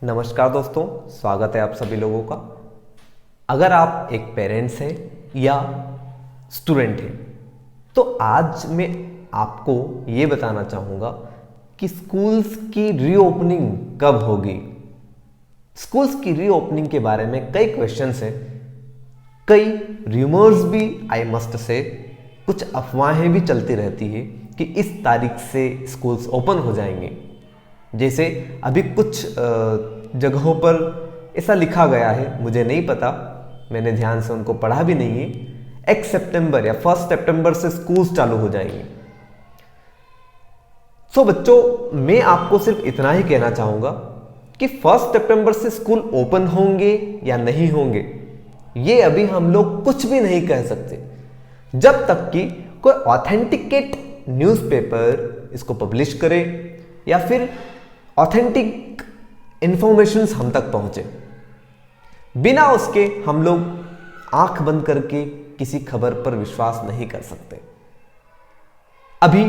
नमस्कार दोस्तों, स्वागत है आप सभी लोगों का। अगर आप एक पेरेंट्स हैं या स्टूडेंट हैं तो आज मैं आपको ये बताना चाहूँगा कि स्कूल्स की रीओपनिंग कब होगी। स्कूल्स की रीओपनिंग के बारे में कई क्वेश्चंस हैं, कई रूमर्स भी, आई मस्ट से कुछ अफवाहें भी चलती रहती है कि इस तारीख से स्कूल्स ओपन हो जाएंगे। जैसे अभी कुछ जगहों पर ऐसा लिखा गया है, मुझे नहीं पता, मैंने ध्यान से उनको पढ़ा भी नहीं है, 1 सितंबर या 1 सितंबर से स्कूल्स चालू हो जाएंगे। सो बच्चों, मैं आपको सिर्फ इतना ही कहना चाहूंगा कि 1 सितंबर से स्कूल ओपन होंगे या नहीं होंगे, ये अभी हम लोग कुछ भी नहीं कह सकते जब तक कि कोई ऑथेंटिकेट न्यूज़पेपर इसको पब्लिश करे या फिर ऑथेंटिक इंफॉर्मेशंस हम तक पहुंचे। बिना उसके हम लोग आंख बंद करके किसी खबर पर विश्वास नहीं कर सकते। अभी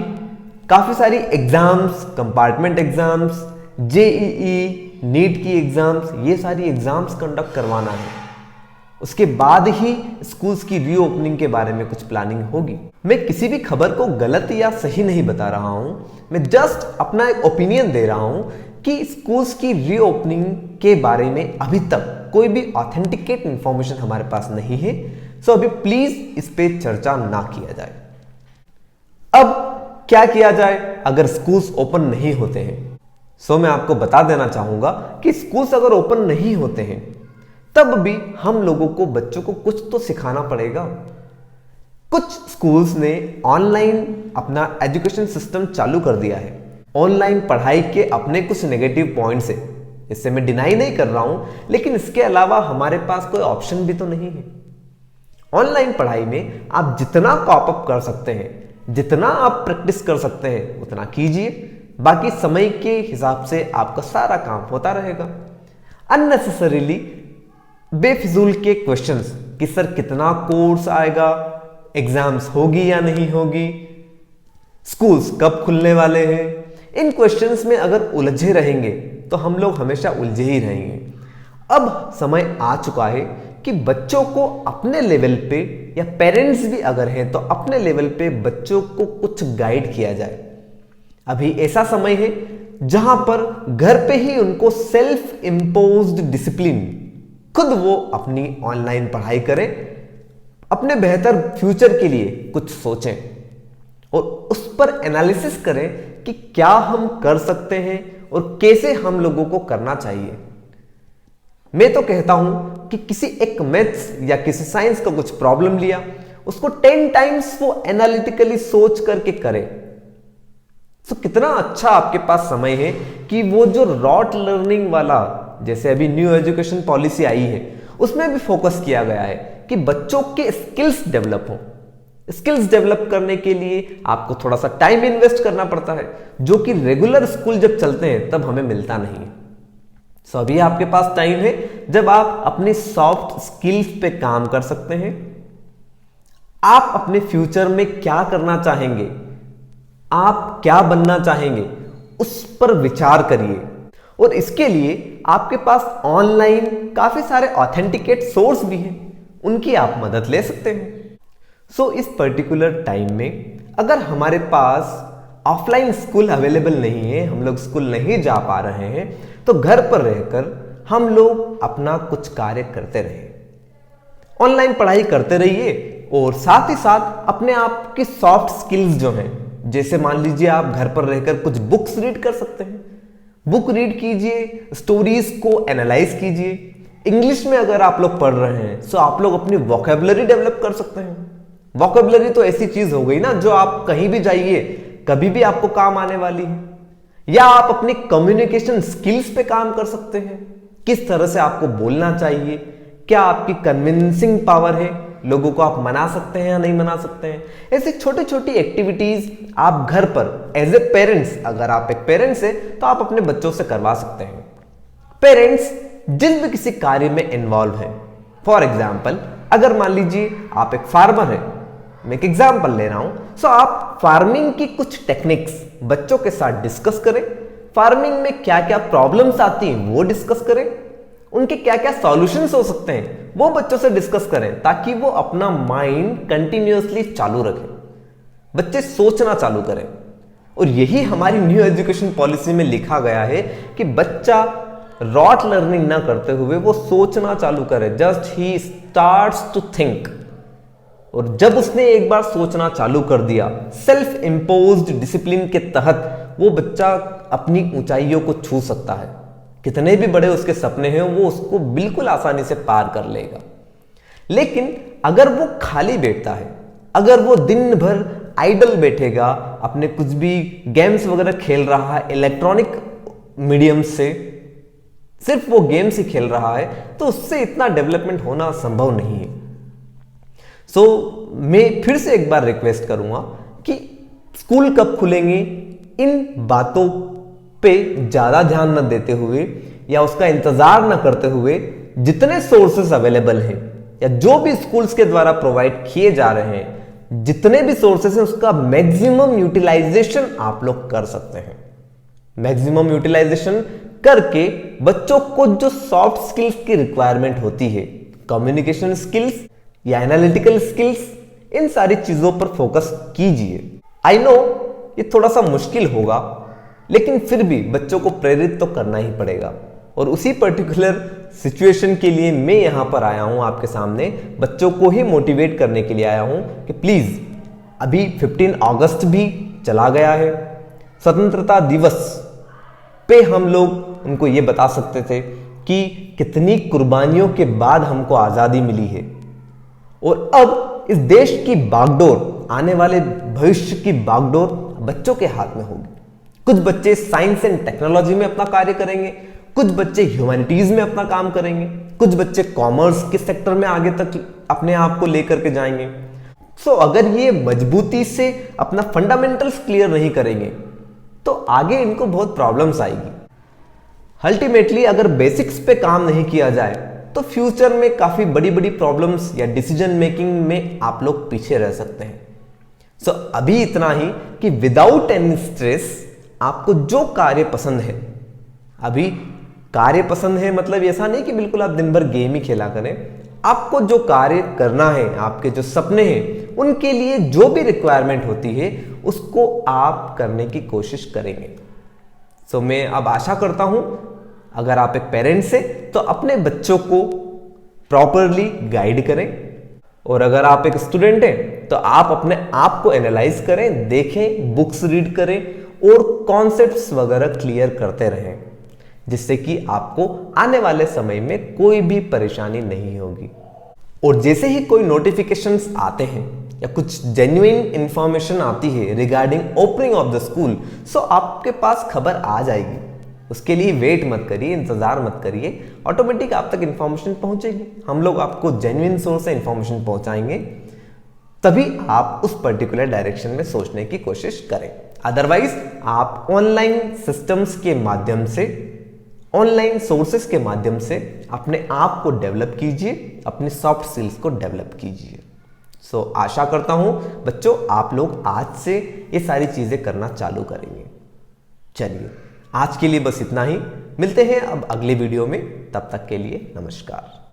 काफी सारी exams, compartment exams, JEE, NEET की एग्जाम्स, ये सारी एग्जाम्स कंडक्ट करवाना है। उसके बाद ही स्कूल्स की रीओपनिंग के बारे में कुछ प्लानिंग होगी। मैं किसी भी खबर को गलत या सही नहीं बता रहा हूं, मैं जस्ट अपना एक ओपिनियन दे रहा हूं कि स्कूल्स की रीओपनिंग के बारे में अभी तक कोई भी ऑथेंटिकेट इंफॉर्मेशन हमारे पास नहीं है। सो अभी प्लीज इस पे चर्चा ना किया जाए। अब क्या किया जाए अगर स्कूल्स ओपन नहीं होते हैं? सो मैं आपको बता देना चाहूंगा कि स्कूल्स अगर ओपन नहीं होते हैं तब भी हम लोगों को, बच्चों को कुछ तो सिखाना पड़ेगा। कुछ स्कूल्स ने ऑनलाइन अपना एजुकेशन सिस्टम चालू कर दिया है। ऑनलाइन पढ़ाई के अपने कुछ नेगेटिव पॉइंट्स है, इससे मैं डिनाई नहीं कर रहा हूं, लेकिन इसके अलावा हमारे पास कोई ऑप्शन भी तो नहीं है। ऑनलाइन पढ़ाई में आप जितना कॉप अप कर सकते हैं, जितना आप प्रैक्टिस कर सकते हैं, उतना कीजिए। बाकी समय के हिसाब से आपका सारा काम होता रहेगा। अननेसेसरीली बेफिजूल के क्वेश्चंस कि सर कितना कोर्स आएगा, एग्जाम्स होगी या नहीं होगी, स्कूल्स कब खुलने वाले हैं, इन क्वेश्चंस में अगर उलझे रहेंगे तो हम लोग हमेशा उलझे ही रहेंगे। अब समय आ चुका है कि बच्चों को अपने लेवल पे, या पेरेंट्स भी अगर हैं तो अपने लेवल पे बच्चों को कुछ गाइड किया जाए। अभी ऐसा समय है जहां पर घर पे ही उनको सेल्फ इम्पोज्ड डिसिप्लिन, खुद वो अपनी ऑनलाइन पढ़ाई करें, अपने बेहतर फ्यूचर के लिए कुछ सोचें और उस पर एनालिसिस करें कि क्या हम कर सकते हैं और कैसे हम लोगों को करना चाहिए। मैं तो कहता हूं कि किसी एक मैथ्स या किसी साइंस का कुछ प्रॉब्लम लिया, उसको 10 टाइम्स वो एनालिटिकली सोच करके करें। तो कितना अच्छा आपके पास समय है कि वो जो रॉट लर्निंग वाला, जैसे अभी न्यू एजुकेशन पॉलिसी आई है, उसमें भी फोकस किया गया है कि बच्चों के स्किल्स डेवलप हो। स्किल्स डेवलप करने के लिए आपको थोड़ा सा टाइम इन्वेस्ट करना पड़ता है, जो कि रेगुलर स्कूल जब चलते हैं तब हमें मिलता नहीं है। सो अभी आपके पास टाइम है जब आप अपनी सॉफ्ट स्किल्स पे काम कर सकते हैं। आप अपने फ्यूचर में क्या करना चाहेंगे, आप क्या बनना चाहेंगे, उस पर विचार करिए। और इसके लिए आपके पास ऑनलाइन काफी सारे ऑथेंटिकेट सोर्स भी हैं, उनकी आप मदद ले सकते हैं। सो इस पर्टिकुलर टाइम में अगर हमारे पास ऑफलाइन स्कूल अवेलेबल नहीं है, हम लोग स्कूल नहीं जा पा रहे हैं, तो घर पर रहकर हम लोग अपना कुछ कार्य करते रहे, ऑनलाइन पढ़ाई करते रहिए और साथ ही साथ अपने आप की सॉफ्ट स्किल्स जो हैं, जैसे मान लीजिए आप घर पर रहकर कुछ बुक्स रीड कर सकते हैं, बुक रीड कीजिए, स्टोरीज को एनालाइज कीजिए। इंग्लिश में अगर आप लोग पढ़ रहे हैं तो आप लोग अपनी वोकैबुलरी डेवलप कर सकते हैं। वोकैबुलरी तो ऐसी चीज हो गई ना, जो आप कहीं भी जाइए कभी भी आपको काम आने वाली है। या आप अपनी कम्युनिकेशन स्किल्स पे काम कर सकते हैं, किस तरह से आपको बोलना चाहिए, क्या आपकी कन्विंसिंग पावर है, लोगों को आप मना सकते हैं या नहीं मना सकते हैं। ऐसी छोटी छोटी एक्टिविटीज आप घर पर एज ए पेरेंट्स, अगर आप एक पेरेंट्स है तो आप अपने बच्चों से करवा सकते हैं। पेरेंट्स जिस भी किसी कार्य में इन्वॉल्व है, फॉर एग्जाम्पल अगर मान लीजिए आप एक फार्मर है, मैं एक एग्जाम्पल ले रहा हूं, सो आप फार्मिंग की कुछ टेक्निक्स बच्चों के साथ डिस्कस करें, फार्मिंग में क्या क्या प्रॉब्लम्स आती हैं वो डिस्कस करें, उनके क्या क्या सॉल्यूशंस हो सकते हैं वो बच्चों से डिस्कस करें, ताकि वो अपना माइंड कंटिन्यूअसली चालू रखें, बच्चे सोचना चालू करें। और यही हमारी न्यू एजुकेशन पॉलिसी में लिखा गया है कि बच्चा रॉट लर्निंग ना करते हुए वो सोचना चालू करे, जस्ट ही स्टार्ट्स टू थिंक। और जब उसने एक बार सोचना चालू कर दिया सेल्फ इम्पोज्ड डिसिप्लिन के तहत, वो बच्चा अपनी ऊंचाइयों को छू सकता है। कितने भी बड़े उसके सपने हैं वो उसको बिल्कुल आसानी से पार कर लेगा। लेकिन अगर वो खाली बैठता है, अगर वो दिन भर आइडल बैठेगा, अपने कुछ भी गेम्स वगैरह खेल रहा है इलेक्ट्रॉनिक मीडियम से, सिर्फ वो गेम्स ही खेल रहा है, तो उससे इतना डेवलपमेंट होना संभव नहीं है। मैं फिर से एक बार रिक्वेस्ट करूंगा कि स्कूल कब खुलेंगे इन बातों पे ज्यादा न देते हुए या उसका इंतजार न करते हुए, जितने सोर्सेस अवेलेबल हैं या जो भी स्कूल्स के द्वारा प्रोवाइड किए जा रहे हैं, जितने भी सोर्सेस हैं उसका मैक्सिमम यूटिलाइजेशन आप लोग कर सकते हैं। मैक्सिमम यूटिलाइजेशन करके बच्चों को जो सॉफ्ट स्किल्स की रिक्वायरमेंट होती है, कम्युनिकेशन स्किल्स या एनालिटिकल स्किल्स, इन सारी चीजों पर फोकस कीजिए। आई नो ये थोड़ा सा मुश्किल होगा, लेकिन फिर भी बच्चों को प्रेरित तो करना ही पड़ेगा। और उसी पर्टिकुलर सिचुएशन के लिए मैं यहां पर आया हूं आपके सामने, बच्चों को ही मोटिवेट करने के लिए आया हूं कि प्लीज, अभी 15 अगस्त भी चला गया है, स्वतंत्रता दिवस पे हम लोग उनको ये बता सकते थे कि कितनी कुर्बानियों के बाद हमको आजादी मिली है। और अब इस देश की बागडोर, आने वाले भविष्य की बागडोर बच्चों के हाथ में होगी। कुछ बच्चे साइंस एंड टेक्नोलॉजी में अपना कार्य करेंगे, कुछ बच्चे ह्यूमैनिटीज में अपना काम करेंगे, कुछ बच्चे कॉमर्स के सेक्टर में आगे तक अपने आप को लेकर के जाएंगे। अगर ये मजबूती से अपना फंडामेंटल्स क्लियर नहीं करेंगे तो आगे इनको बहुत प्रॉब्लम्स आएगी। अल्टीमेटली अगर बेसिक्स पे काम नहीं किया जाए तो फ्यूचर में काफी बड़ी बड़ी प्रॉब्लम्स या डिसीजन मेकिंग में आप लोग पीछे रह सकते हैं। अभी इतना ही कि विदाउट एनी स्ट्रेस आपको जो कार्य पसंद है, अभी कार्य पसंद है मतलब ऐसा नहीं कि बिल्कुल आप दिन भर गेम ही खेला करें, आपको जो कार्य करना है, आपके जो सपने हैं, उनके लिए जो भी रिक्वायरमेंट होती है उसको आप करने की कोशिश करेंगे। मैं अब आशा करता हूं अगर आप एक पेरेंट्स हैं तो अपने बच्चों को प्रॉपरली गाइड करें, और अगर आप एक स्टूडेंट हैं तो आप अपने आप को एनालाइज करें, देखें, बुक्स रीड करें और कॉन्सेप्ट्स वगैरह क्लियर करते रहें, जिससे कि आपको आने वाले समय में कोई भी परेशानी नहीं होगी। और जैसे ही कोई नोटिफिकेशंस आते हैं या कुछ जेन्युइन इंफॉर्मेशन आती है regarding opening of the school, आपके पास खबर आ जाएगी। उसके लिए वेट मत करिए, इंतजार मत करिए, ऑटोमेटिक आप तक इंफॉर्मेशन पहुंचेगी। हम लोग आपको जेन्युइन सोर्स से इंफॉर्मेशन पहुंचाएंगे, तभी आप उस पर्टिकुलर डायरेक्शन में सोचने की कोशिश करें। अदरवाइज आप ऑनलाइन सिस्टम्स के माध्यम से, ऑनलाइन सोर्सेस के माध्यम से अपने आप को डेवलप कीजिए, अपने सॉफ्ट स्किल्स को डेवलप कीजिए। आशा करता हूं बच्चों आप लोग आज से ये सारी चीजें करना चालू करेंगे। चलिए आज के लिए बस इतना ही, मिलते हैं अब अगले वीडियो में, तब तक के लिए नमस्कार।